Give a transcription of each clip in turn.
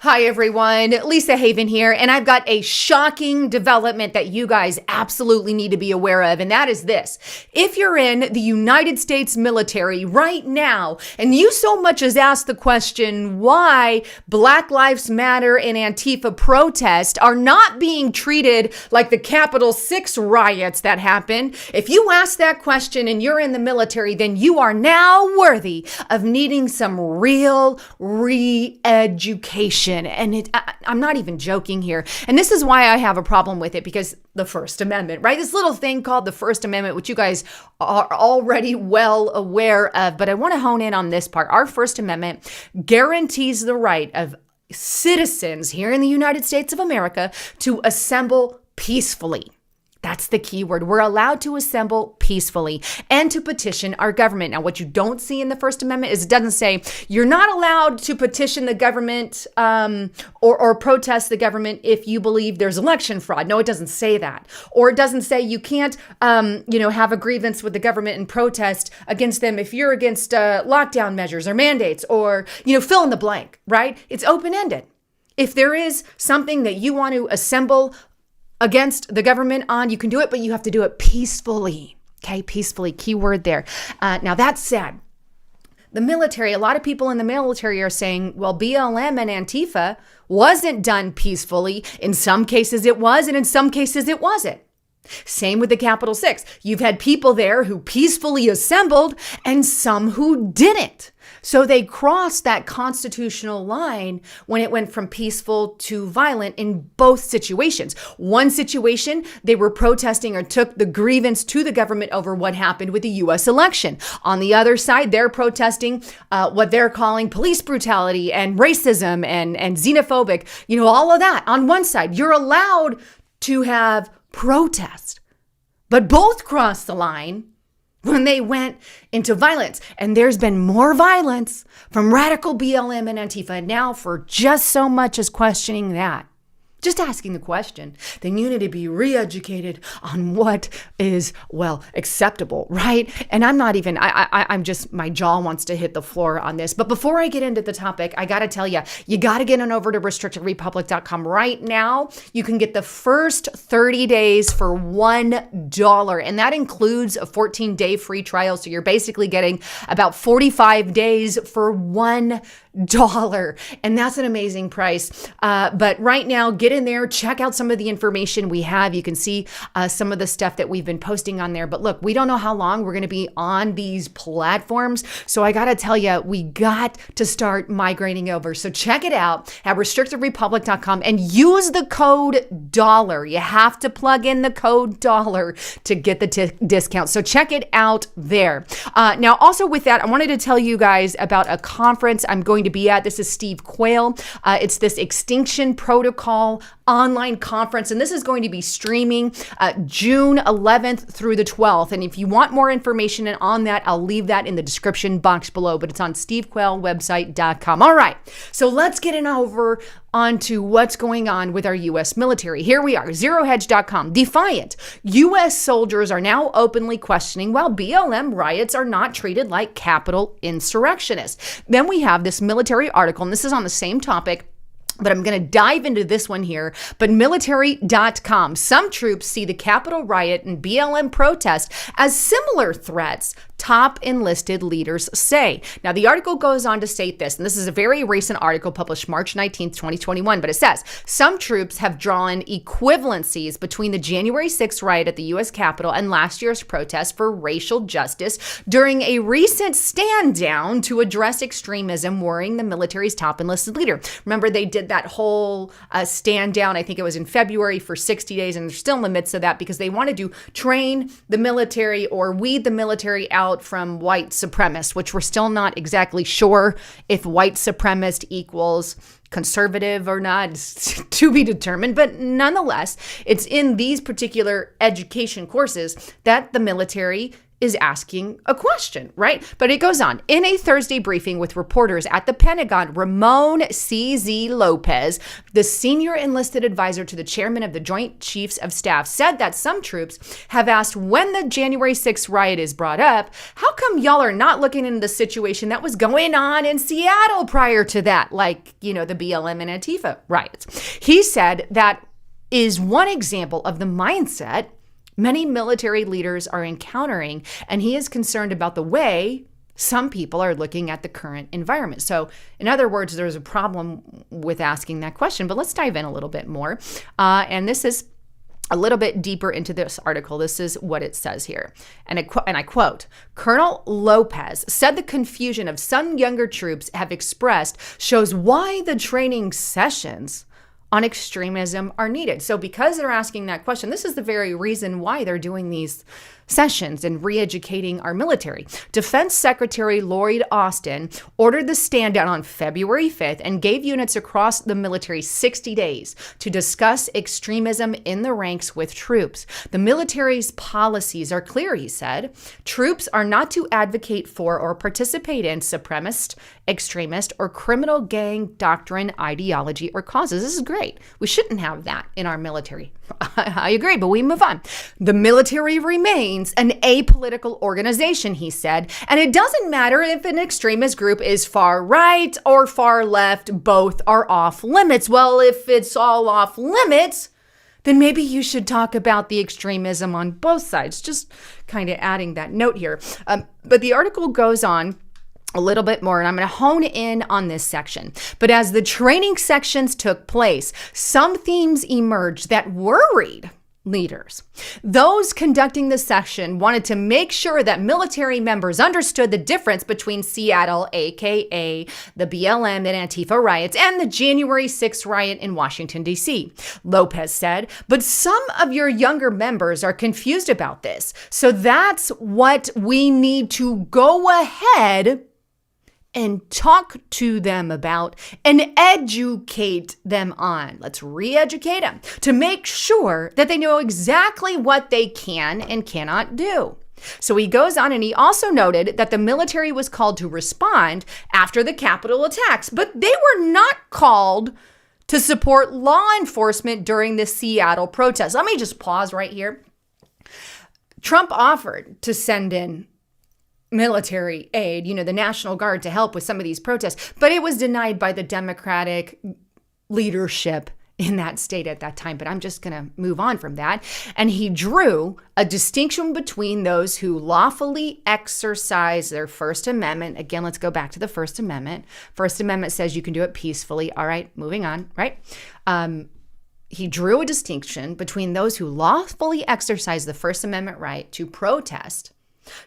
Hi everyone, Lisa Haven here, and I've got a shocking development that you guys absolutely need to be aware of, and that is this. If you're in the United States military right now, and you so much as ask the question why Black Lives Matter and Antifa protest are not being treated like the Capitol 6 riots that happened, if you ask that question and you're in the military, then you are now worthy of needing some real re-education. And I'm not even joking here. And this is why I have a problem with it, because the First Amendment, right? This little thing called the First Amendment, which you guys are already well aware of. But I want to hone in on this part. Our First Amendment guarantees the right of citizens here in the United States of America to assemble peacefully. That's the key word. We're allowed to assemble peacefully and to petition our government. Now, what you don't see in the First Amendment is it doesn't say you're not allowed to petition the government or protest the government if you believe there's election fraud. No, it doesn't say that. Or it doesn't say you can't, have a grievance with the government and protest against them if you're against lockdown measures or mandates or, fill in the blank, right? It's open-ended. If there is something that you want to assemble against the government on, you can do it, but you have to do it peacefully. Okay, peacefully, key word there. Now that said, the military, a lot of people in the military are saying, well, BLM and Antifa wasn't done peacefully. In some cases it was, and in some cases it wasn't. Same with the Capitol 6. You've had people there who peacefully assembled and some who didn't. So they crossed that constitutional line when it went from peaceful to violent in both situations. One situation, they were protesting or took the grievance to the government over what happened with the U.S. election. On the other side, they're protesting what they're calling police brutality and racism and xenophobic, all of that. On one side, you're allowed to have protest, but both crossed the line when they went into violence. And there's been more violence from radical BLM and Antifa now for just so much as questioning that. Just asking the question, then you need to be re-educated on what is, acceptable, right? And I'm not even, I'm just, my jaw wants to hit the floor on this. But before I get into the topic, I got to tell you, you got to get on over to restrictedrepublic.com right now. You can get the first 30 days for $1. And that includes a 14-day free trial. So you're basically getting about 45 days for $1. And that's an amazing price. But right now, get in there, check out some of the information we have. You can see some of the stuff that we've been posting on there. But look, we don't know how long we're going to be on these platforms. So I got to tell you, we got to start migrating over. So check it out at restrictedrepublic.com and use the code DOLLAR. You have to plug in the code DOLLAR to get the discount. So check it out there. Now, also with that, I wanted to tell you guys about a conference I'm going to be at. This is Steve Quayle. It's this Extinction Protocol online conference, and this is going to be streaming June 11th through the 12th. And if you want more information on that, I'll leave that in the description box below, but it's on stevequaylewebsite.com. All right, so let's get over onto what's going on with our U.S. military. Here we are, zerohedge.com. Defiant. U.S. soldiers are now openly questioning why BLM riots are not treated like Capitol insurrectionists. Then we have this military article, and this is on the same topic, but I'm going to dive into this one here. But military.com. Some troops see the Capitol riot and BLM protest as similar threats, top enlisted leaders say. Now, the article goes on to state this, and this is a very recent article published March 19th, 2021, but it says, some troops have drawn equivalencies between the January 6th riot at the U.S. Capitol and last year's protest for racial justice during a recent stand down to address extremism worrying the military's top enlisted leader. Remember, they did that whole stand down, I think it was in February, for 60 days, and they're still in the midst of that because they wanted to train the military or weed the military out from white supremacists, which we're still not exactly sure if white supremacist equals conservative or not, it's to be determined. But nonetheless, it's in these particular education courses that the military is asking a question, right? But it goes on. In a Thursday briefing with reporters at the Pentagon, Ramon CZ Lopez, the senior enlisted advisor to the chairman of the Joint Chiefs of Staff, said that some troops have asked when the January 6th riot is brought up, how come y'all are not looking into the situation that was going on in Seattle prior to that, like, the BLM and Antifa riots? He said that is one example of the mindset many military leaders are encountering, and he is concerned about the way some people are looking at the current environment. So, in other words, there's a problem with asking that question, but let's dive in a little bit more. And this is a little bit deeper into this article. This is what it says here. And I quote, Colonel Lopez said the confusion of some younger troops have expressed shows why the training sessions on extremism are needed. So because they're asking that question, this is the very reason why they're doing these sessions and re-educating our military. Defense Secretary Lloyd Austin ordered the stand down on February 5th and gave units across the military 60 days to discuss extremism in the ranks with troops. The military's policies are clear, he said. Troops are not to advocate for or participate in supremacist, extremist, or criminal gang doctrine, ideology, or causes. This is great. We shouldn't have that in our military. I agree, but we move on. The military remains an apolitical organization, he said, and it doesn't matter if an extremist group is far right or far left, both are off limits. Well, if it's all off limits, then maybe you should talk about the extremism on both sides. Just kind of adding that note here. But the article goes on a little bit more, and I'm going to hone in on this section. But as the training sections took place, some themes emerged that worried leaders. Those conducting the session wanted to make sure that military members understood the difference between Seattle, aka the BLM and Antifa riots, and the January 6th riot in Washington, D.C. Lopez said, but some of your younger members are confused about this. So that's what we need to go ahead and talk to them about and educate them on. Let's re-educate them to make sure that they know exactly what they can and cannot do. So he goes on, and he also noted that the military was called to respond after the Capitol attacks, but they were not called to support law enforcement during the Seattle protests. Let me just pause right here. Trump offered to send in military aid, the National Guard, to help with some of these protests, but it was denied by the Democratic leadership in that state at that time. But I'm just going to move on from that. And he drew a distinction between those who lawfully exercise their First Amendment. Again, let's go back to the First Amendment. First Amendment says you can do it peacefully. All right, moving on, right? He drew a distinction between those who lawfully exercise the First Amendment right to protest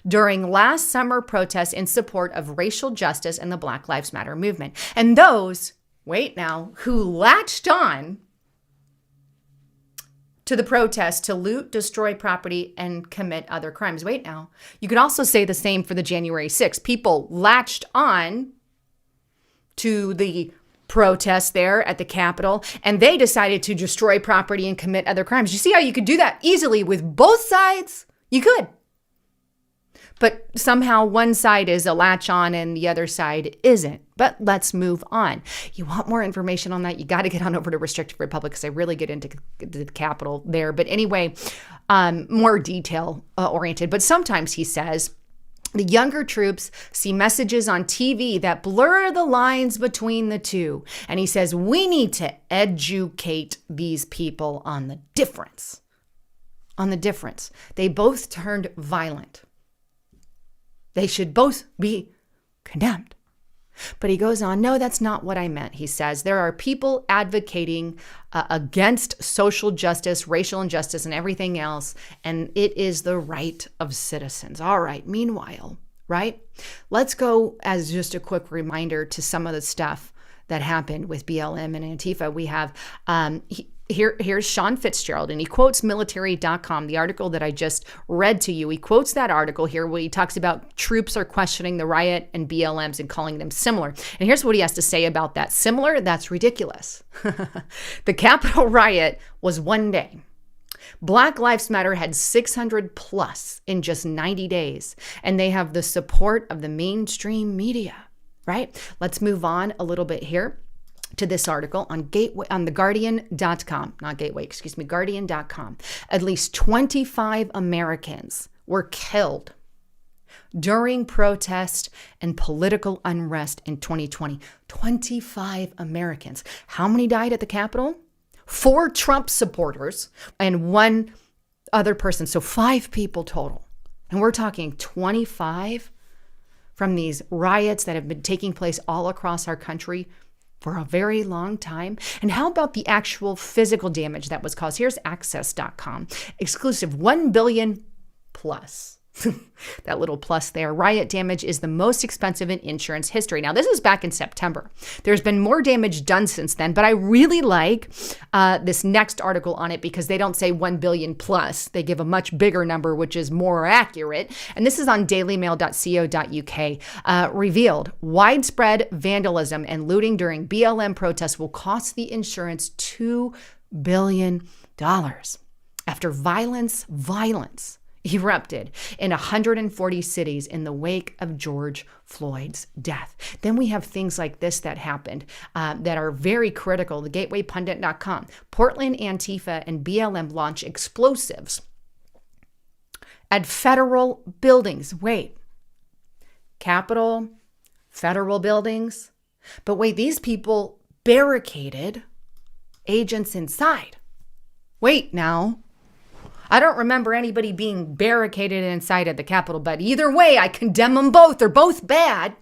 during last summer protests in support of racial justice and the Black Lives Matter movement, and those, who latched on to the protest to loot, destroy property, and commit other crimes. You could also say the same for the January 6th. People latched on to the protest there at the Capitol, and they decided to destroy property and commit other crimes. You see how you could do that easily with both sides? You could. But somehow one side is a latch on and the other side isn't. But let's move on. You want more information on that? You got to get on over to Restricted Republic, because I really get into the Capitol there. But anyway, more detail oriented. But sometimes, he says, the younger troops see messages on TV that blur the lines between the two. And he says, we need to educate these people on the difference. They both turned violent. They should both be condemned. But he goes on, no, that's not what I meant. He says, there are people advocating against social justice, racial injustice, and everything else, and it is the right of citizens. All right, meanwhile, right? Let's go, as just a quick reminder, to some of the stuff that happened with BLM and Antifa. We have, here's Sean Fitzgerald, and he quotes military.com, the article that I just read to you. He quotes that article here where he talks about troops are questioning the riot and BLMs and calling them similar. And here's what he has to say about that. Similar? That's ridiculous. The Capitol riot was one day. Black Lives Matter had 600 plus in just 90 days, and they have the support of the mainstream media, right? Let's move on a little bit here to this article on theguardian.com, not Gateway, excuse me, Guardian.com. At least 25 Americans were killed during protest and political unrest in 2020. 25 Americans. How many died at the Capitol? 4 Trump supporters and 1 other person. So 5 people total. And we're talking 25 from these riots that have been taking place all across our country for a very long time. And how about the actual physical damage that was caused? Here's access.com. Exclusive 1 billion plus. That little plus there. Riot damage is the most expensive in insurance history. Now, this is back in September. There's been more damage done since then, but I really like this next article on it because they don't say 1 billion plus. They give a much bigger number, which is more accurate. And this is on dailymail.co.uk. Revealed widespread vandalism and looting during BLM protests will cost the insurance $2 billion after violence erupted in 140 cities in the wake of George Floyd's death. Then we have things like this that happened that are very critical. The GatewayPundit.com. Portland Antifa and BLM launch explosives at federal buildings. Wait, Capitol, federal buildings? But wait, these people barricaded agents inside. Wait now. I don't remember anybody being barricaded inside at the Capitol, but either way, I condemn them both. They're both bad.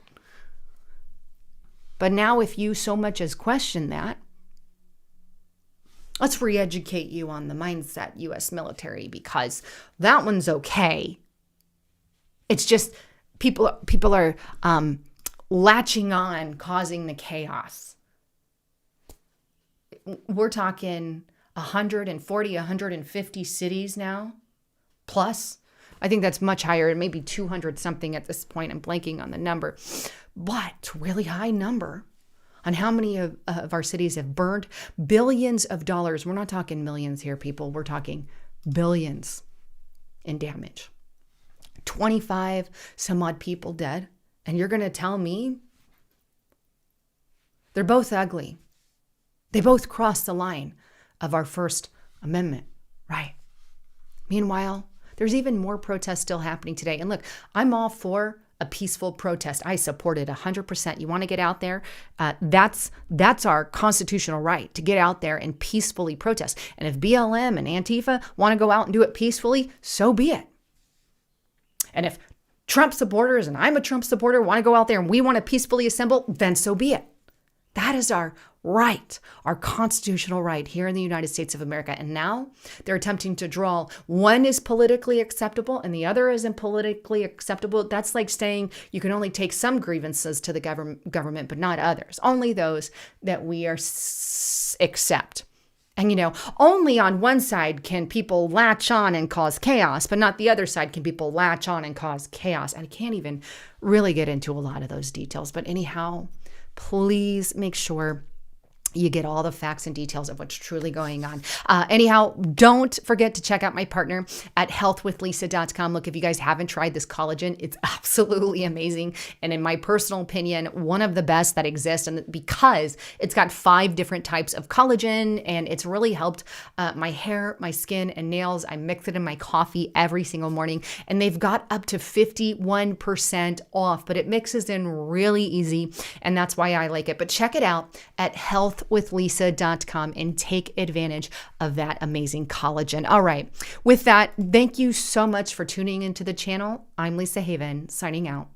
But now if you so much as question that, let's re-educate you on the mindset, U.S. military, because that one's okay. It's just people are latching on, causing the chaos. We're talking 140, 150 cities now, plus. I think that's much higher, maybe 200 something at this point. I'm blanking on the number, but really high number on how many of our cities have burned. Billions of dollars. We're not talking millions here, people. We're talking billions in damage. 25 some odd people dead. And you're going to tell me they're both ugly. They both cross the line of our First Amendment, right? Meanwhile, there's even more protests still happening today. And look, I'm all for a peaceful protest. I support it 100%. You want to get out there? That's our constitutional right to get out there and peacefully protest. And if BLM and Antifa want to go out and do it peacefully, so be it. And if Trump supporters, and I'm a Trump supporter, want to go out there and we want to peacefully assemble, then so be it. That is our right, our constitutional right here in the United States of America. And now they're attempting to draw one is politically acceptable and the other isn't politically acceptable. That's like saying you can only take some grievances to the government, but not others. Only those that we are accept. And, only on one side can people latch on and cause chaos, but not the other side can people latch on and cause chaos. And I can't even really get into a lot of those details. But anyhow, please make sure you get all the facts and details of what's truly going on. Anyhow, don't forget to check out my partner at healthwithlisa.com. Look, if you guys haven't tried this collagen, it's absolutely amazing. And in my personal opinion, one of the best that exists. And because it's got 5 different types of collagen and it's really helped my hair, my skin, and nails. I mix it in my coffee every single morning. And they've got up to 51% off, but it mixes in really easy. And that's why I like it. But check it out at healthwithlisa.com and take advantage of that amazing collagen. All right. With that, thank you so much for tuning into the channel. I'm Lisa Haven, signing out.